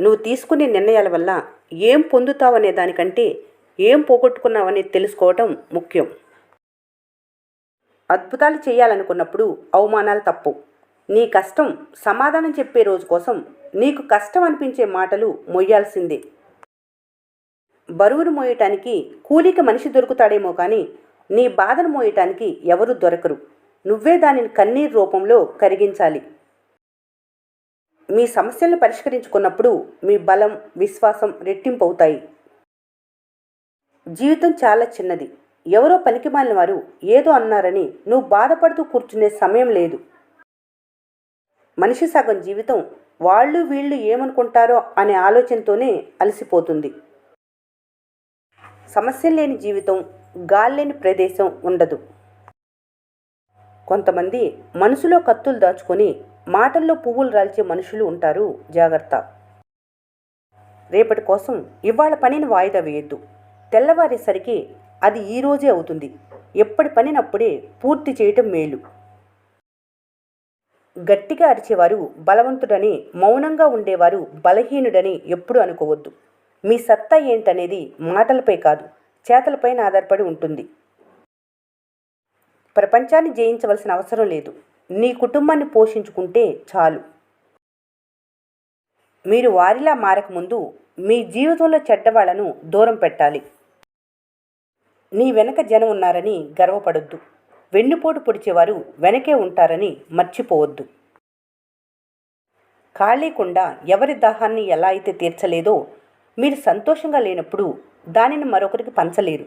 నువ్వు తీసుకునే నిర్ణయాల వల్ల ఏం పొందుతావనే దానికంటే ఏం పోగొట్టుకున్నావని తెలుసుకోవటం ముఖ్యం. అద్భుతాలు చేయాలనుకున్నప్పుడు అవమానాలు తప్పు. నీ కష్టం సమాధానం చెప్పే రోజు కోసం నీకు కష్టం అనిపించే మాటలు మొయ్యాల్సిందే. బరువును మోయటానికి కూలికి మనిషి దొరుకుతాడేమో కానీ నీ బాధను మోయటానికి ఎవరూ దొరకరు. నువ్వే దానిని కన్నీరు రూపంలో కరిగించాలి. మీ సమస్యలను పరిష్కరించుకున్నప్పుడు మీ బలం, విశ్వాసం రెట్టింపు అవుతాయి. జీవితం చాలా చిన్నది. ఎవరో పనికిమాలిన వారు ఏదో అన్నారని నువ్వు బాధపడుతూ కూర్చునే సమయం లేదు. మనిషి సగం జీవితం వాళ్ళు వీళ్ళు ఏమనుకుంటారో అనే ఆలోచనతోనే అలసిపోతుంది. సమస్యలు లేని జీవితం, గాలి లేని ప్రదేశం ఉండదు. కొంతమంది మనసులో కత్తులు దాచుకొని మాటల్లో పువ్వులు రాల్చే మనుషులు ఉంటారు. జాగ్రత్త. రేపటి కోసం ఇవాళ పనిని వాయిదా వేయొద్దు. తెల్లవారేసరికి అది ఈరోజే అవుతుంది. ఎప్పటి పనినప్పుడే పూర్తి చేయటం మేలు. గట్టిగా అరిచేవారు బలవంతుడని, మౌనంగా ఉండేవారు బలహీనుడని ఎప్పుడూ అనుకోవద్దు. మీ సత్తా ఏంటనేది మాటలపై కాదు, చేతలపైన ఆధారపడి ఉంటుంది. ప్రపంచాన్ని జయించవలసిన అవసరం లేదు. నీ కుటుంబాన్ని పోషించుకుంటే చాలు. మీరు వారిలా మారకముందు మీ జీవితంలో చెడ్డవాళ్లను దూరం పెట్టాలి. నీ వెనక జనం ఉన్నారని గర్వపడొద్దు. వెన్నుపోటు పొడిచేవారు వెనకే ఉంటారని మర్చిపోవద్దు. ఖాళీకుండా ఎవరి దాహాన్ని ఎలా అయితే తీర్చలేదో, మీరు సంతోషంగా లేనప్పుడు దానిని మరొకరికి పంచలేరు.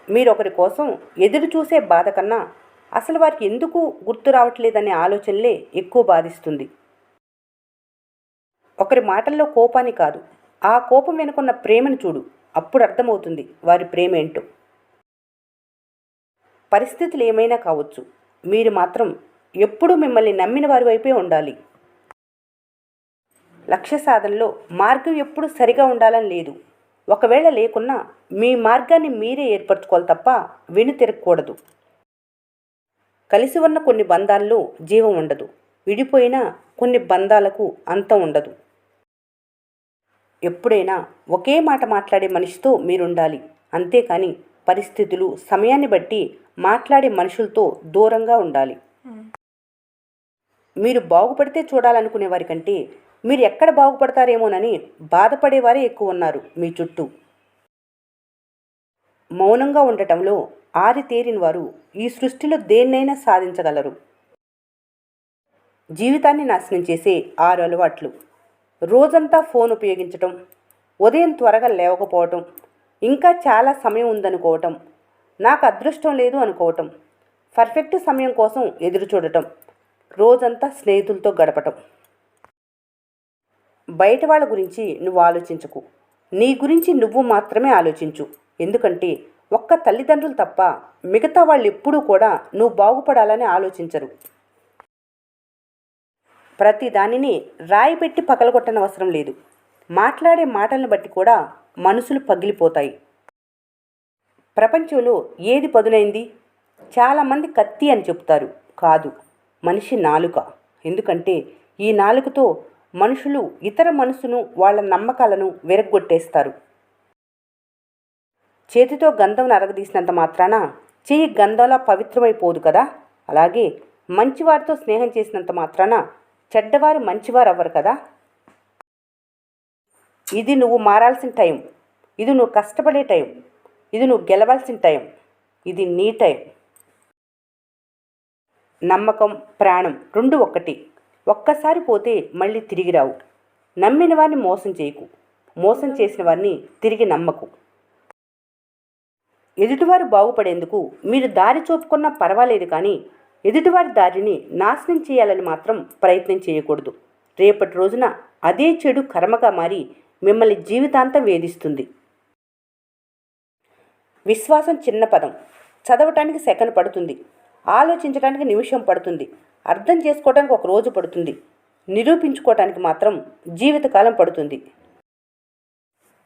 మీరొకరి కోసం ఎదురు చూసే బాధ కన్నా అసలు వారికి ఎందుకు గుర్తు రావట్లేదనే ఆలోచనలే ఎక్కువ బాధిస్తుంది. ఒకరి మాటల్లో కోపాన్ని కాదు, ఆ కోపం వెనుకున్న ప్రేమను చూడు. అప్పుడు అర్థమవుతుంది వారి ప్రేమ ఏంటో. పరిస్థితులు ఏమైనా కావచ్చు, మీరు మాత్రం ఎప్పుడూ మిమ్మల్ని నమ్మిన వారి వైపే ఉండాలి. లక్ష్య సాధనలో మార్గం ఎప్పుడూ సరిగా ఉండాలని లేదు. ఒకవేళ లేకున్నా మీ మార్గాన్ని మీరే ఏర్పరచుకోవాలి తప్ప వెనుతిరగకూడదు. కలిసి ఉన్న కొన్ని బంధాల్లో జీవం ఉండదు. విడిపోయిన కొన్ని బంధాలకు అంతం ఉండదు. ఎప్పుడైనా ఒకే మాట మాట్లాడే మనిషితో మీరుండాలి. అంతేకాని పరిస్థితులు, సమయాన్ని బట్టి మాట్లాడే మనుషులతో దూరంగా ఉండాలి. మీరు బాగుపడితే చూడాలనుకునే వారి కంటే మీరు ఎక్కడ బాగుపడతారేమోనని బాధపడేవారే ఎక్కువ ఉన్నారు మీ చుట్టూ. మౌనంగా ఉండటంలో ఆరితేరిన వారు ఈ సృష్టిలో దేన్నైనా సాధించగలరు. జీవితాన్ని నాశనం చేసే 6 అలవాట్లు. రోజంతా ఫోన్ ఉపయోగించటం, ఉదయం త్వరగా లేవకపోవటం, ఇంకా చాలా సమయం ఉందనుకోవటం, నాకు అదృష్టం లేదు అనుకోవటం, పర్ఫెక్ట్ సమయం కోసం ఎదురు చూడటం, రోజంతా స్నేహితులతో గడపటం. బయట వాళ్ళ గురించి నువ్వు ఆలోచించకు. నీ గురించి నువ్వు మాత్రమే ఆలోచించు. ఎందుకంటే ఒక్క తల్లిదండ్రులు తప్ప మిగతా వాళ్ళు ఎప్పుడూ కూడా నువ్వు బాగుపడాలని ఆలోచించరు. ప్రతి దానిని రాయి పెట్టి పగలగొట్టనవసరం లేదు. మాట్లాడే మాటలను బట్టి కూడా మనసులు పగిలిపోతాయి. ప్రపంచంలో ఏది పదునైంది? చాలామంది కత్తి అని చెప్తారు. కాదు, మనిషి నాలుక. ఎందుకంటే ఈ నాలుకతో మనుషులు ఇతర మనసును, వాళ్ళ నమ్మకాలను విరగ్గొట్టేస్తారు. చేతితో గంధం అరగదీసినంత మాత్రాన చెయ్యి గంధంలా పవిత్రమైపోదు కదా. అలాగే మంచివారితో స్నేహం చేసినంత మాత్రాన చెడ్డవారు మంచివారు అవ్వరు కదా. ఇది నువ్వు మారాల్సిన టైం. ఇది నువ్వు కష్టపడే టైం. ఇది నువ్వు గెలవాల్సిన టైం. ఇది నీ టైం. నమ్మకం, ప్రాణం రెండు ఒక్కటి. ఒక్కసారి పోతే మళ్ళీ తిరిగి రావు. నమ్మిన వారిని మోసం చేయకు. మోసం చేసిన వారిని తిరిగి నమ్మకు. ఎదుటివారు బాగుపడేందుకు మీరు దారి చూపుకున్నా పర్వాలేదు, కానీ ఎదుటివారి దారిని నాశనం చేయాలని మాత్రం ప్రయత్నం చేయకూడదు. రేపటి రోజున అదే చెడు కర్మగా మారి మిమ్మల్ని జీవితాంతం వేధిస్తుంది. విశ్వాసం చిన్న పదం. చదవటానికి సెకను పడుతుంది. ఆలోచించడానికి నిమిషం పడుతుంది. అర్థం చేసుకోవడానికి ఒక రోజు పడుతుంది. నిరూపించుకోవటానికి మాత్రం జీవితకాలం పడుతుంది.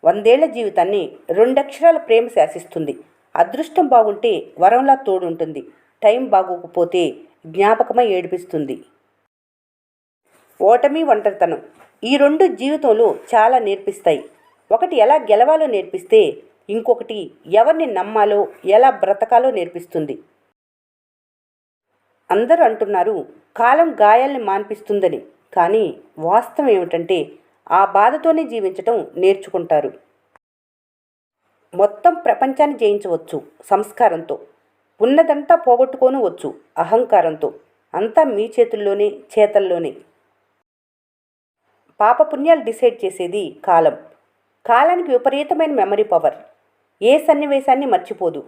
100 ఏళ్ల జీవితాన్ని 2 అక్షరాల ప్రేమ శాసిస్తుంది. అదృష్టం బాగుంటే వరంలా తోడుంటుంది. టైం బాగోకపోతే జ్ఞాపకమై ఏడిపిస్తుంది. ఓటమి, ఒంటరితనం ఈ రెండు జీవితంలో చాలా నేర్పిస్తాయి. ఒకటి ఎలా గెలవాలో నేర్పిస్తే, ఇంకొకటి ఎవరిని నమ్మాలో, ఎలా బ్రతకాలో నేర్పిస్తుంది. అందరూ అంటున్నారు కాలం గాయాల్ని మాన్పిస్తుందని. కానీ వాస్తవం ఏమిటంటే ఆ బాధతోనే జీవించటం నేర్చుకుంటారు. మొత్తం ప్రపంచాన్ని జయించవచ్చు సంస్కారంతో, ఉన్నదంతా పోగొట్టుకోనవచ్చు అహంకారంతో. అంతా మీ చేతుల్లోనే, చేతల్లోనే. పాపపుణ్యాలు డిసైడ్ చేసేది కాలం. కాలానికి విపరీతమైన మెమరీ పవర్. ఏ సన్నివేశాన్ని మర్చిపోదు.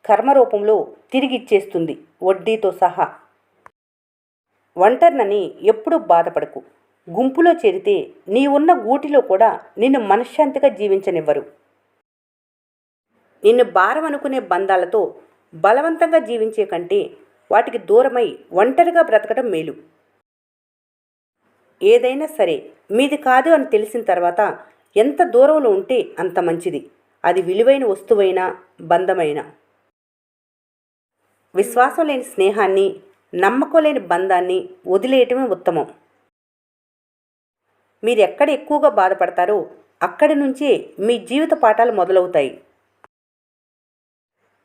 కర్మరూపంలో తిరిగి ఇచ్చేస్తుంది, వడ్డీతో సహా. ఒంటరినని ఎప్పుడూ బాధపడకు. గుంపులో చేరితే నీ ఉన్న గూటిలో కూడా నిన్ను మనశ్శాంతిగా జీవించనివ్వరు. నిన్ను భారం అనుకునే బంధాలతో బలవంతంగా జీవించే కంటే వాటికి దూరమై ఒంటరిగా బ్రతకడం మేలు. ఏదైనా సరే మీది కాదు అని తెలిసిన తర్వాత ఎంత దూరంలో ఉంటే అంత మంచిది. అది విలువైన వస్తువైనా, బంధమైనా. విశ్వాసం లేని స్నేహాన్ని, నమ్మకం లేని బంధాన్ని వదిలేయటమే ఉత్తమం. మీరు ఎక్కడ ఎక్కువగా బాధపడతారో అక్కడి నుంచే మీ జీవిత పాఠాలు మొదలవుతాయి.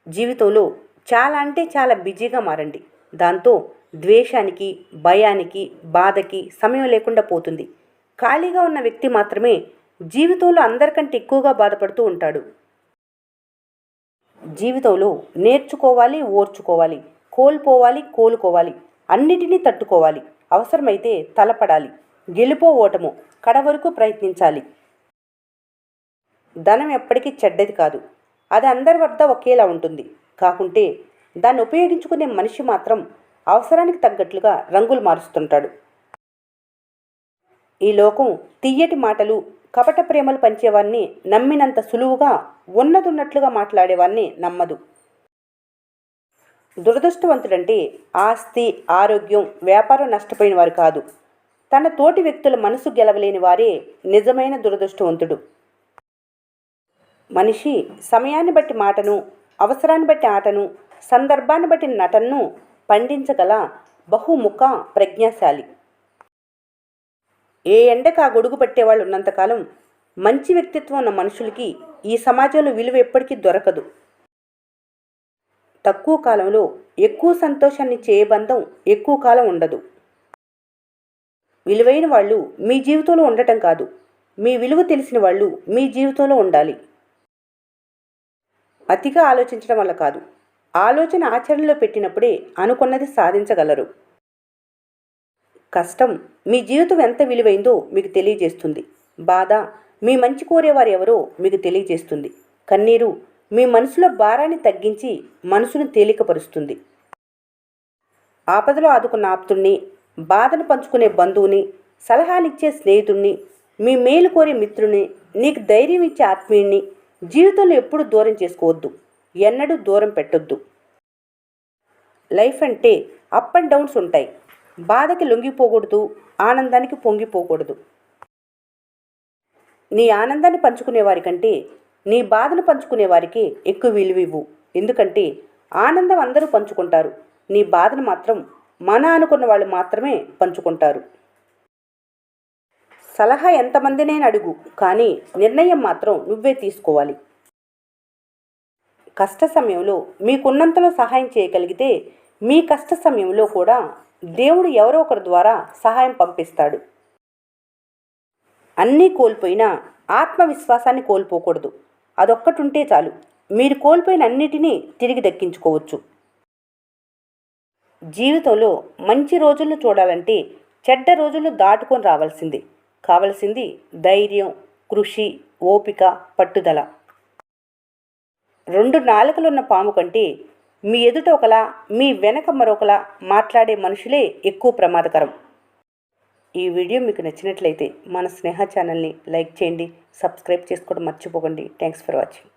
జీవితంలో చాలా అంటే చాలా బిజీగా మారండి. దాంతో ద్వేషానికి, భయానికి, బాధకి సమయం లేకుండా పోతుంది. ఖాళీగా ఉన్న వ్యక్తి మాత్రమే జీవితంలో అందరికంటే ఎక్కువగా బాధపడుతూ ఉంటాడు. జీవితంలో నేర్చుకోవాలి, ఓర్చుకోవాలి, కోల్పోవాలి, కోలుకోవాలి, అన్నిటినీ తట్టుకోవాలి. అవసరమైతే తలపడాలి. గెలుపో ఓటమో కడవరకు ప్రయత్నించాలి. ధనం ఎప్పటికీ చెడ్డది కాదు. అది అందరి వద్ద ఒకేలా ఉంటుంది. కాకుంటే దాన్ని ఉపయోగించుకునే మనిషి మాత్రం అవసరానికి తగ్గట్లుగా రంగులు మారుస్తుంటాడు. ఈ లోకం తియ్యటి మాటలు, కపట ప్రేమలు పంచేవాన్ని నమ్మినంత సులువుగా ఉన్నదున్నట్లుగా మాట్లాడేవాన్ని నమ్మదు. దురదృష్టవంతుడంటే ఆస్తి, ఆరోగ్యం, వ్యాపారం నష్టపోయిన వారు కాదు. తన తోటి వ్యక్తుల మనసు గెలవలేని వారే నిజమైన దురదృష్టవంతుడు. మనిషి సమయాన్ని బట్టి మాటను, అవసరాన్ని బట్టి ఆటను, సందర్భాన్ని బట్టి నటనను పండించగల బహుముఖ ప్రజ్ఞాశాలి. ఏ ఎండకు ఆ గొడుగు పట్టేవాళ్ళు ఉన్నంతకాలం మంచి వ్యక్తిత్వం ఉన్న మనుషులకి ఈ సమాజంలో విలువ ఎప్పటికీ దొరకదు. తక్కువ కాలంలో ఎక్కువ సంతోషాన్ని ఇచ్చే బంధం ఎక్కువ కాలం ఉండదు. విలువైన వాళ్ళు మీ జీవితంలో ఉండటం కాదు, మీ విలువ తెలిసిన వాళ్ళు మీ జీవితంలో ఉండాలి. అతిగా ఆలోచించడం వల్ల కాదు, ఆలోచన ఆచరణలో పెట్టినప్పుడే అనుకున్నది సాధించగలరు. కష్టం మీ జీవితం ఎంత విలువైందో మీకు తెలియజేస్తుంది. బాధ మీ మంచి కోరేవారు ఎవరో మీకు తెలియజేస్తుంది. కన్నీరు మీ మనసులో భారాన్ని తగ్గించి మనసును తేలికపరుస్తుంది. ఆపదలో ఆదుకున్న ఆప్తుణ్ణి, బాధను పంచుకునే బంధువుని, సలహానిచ్చే స్నేహితుణ్ణి, మీ మేలు కోరే మిత్రుని, నీకు ధైర్యం ఇచ్చే ఆత్మీయుణ్ణి జీవితంలో ఎప్పుడు దూరం చేసుకోవద్దు. ఎన్నడూ దూరం పెట్టొద్దు. లైఫ్ అంటే అప్ అండ్ డౌన్స్ ఉంటాయి. బాధకి లొంగిపోకూడదు, ఆనందానికి పొంగిపోకూడదు. నీ ఆనందాన్ని పంచుకునేవారి కంటే నీ బాధను పంచుకునేవారికి ఎక్కువ విలువివ్వు. ఎందుకంటే ఆనందం అందరూ పంచుకుంటారు, నీ బాధను మాత్రం మన అనుకున్న వాళ్ళు మాత్రమే పంచుకుంటారు. సలహా ఎంతమందినైనా అడుగు, కానీ నిర్ణయం మాత్రం నువ్వే తీసుకోవాలి. కష్ట సమయంలో మీకున్నంతలో సహాయం చేయగలిగితే మీ కష్ట సమయంలో కూడా దేవుడు ఎవరో ఒకరి ద్వారా సహాయం పంపిస్తాడు. అన్నీ కోల్పోయినా ఆత్మవిశ్వాసాన్ని కోల్పోకూడదు. అదొక్కటుంటే చాలు, మీరు కోల్పోయిన అన్నిటినీ తిరిగి దక్కించుకోవచ్చు. జీవితంలో మంచి రోజులను చూడాలంటే చెడ్డ రోజులను దాటుకొని రావాల్సిందే. కావలసింది ధైర్యం, కృషి, ఓపిక, పట్టుదల. 2 నాలుకలున్న పాము కంటే మీ ఎదుట ఒకలా, మీ వెనక మరొకలా మాట్లాడే మనుషులే ఎక్కువ ప్రమాదకరం. ఈ వీడియో మీకు నచ్చినట్లయితే మన స్నేహ ఛానల్ని లైక్ చేయండి, సబ్స్క్రైబ్ చేసుకోవడం మర్చిపోకండి. Thanks for watching.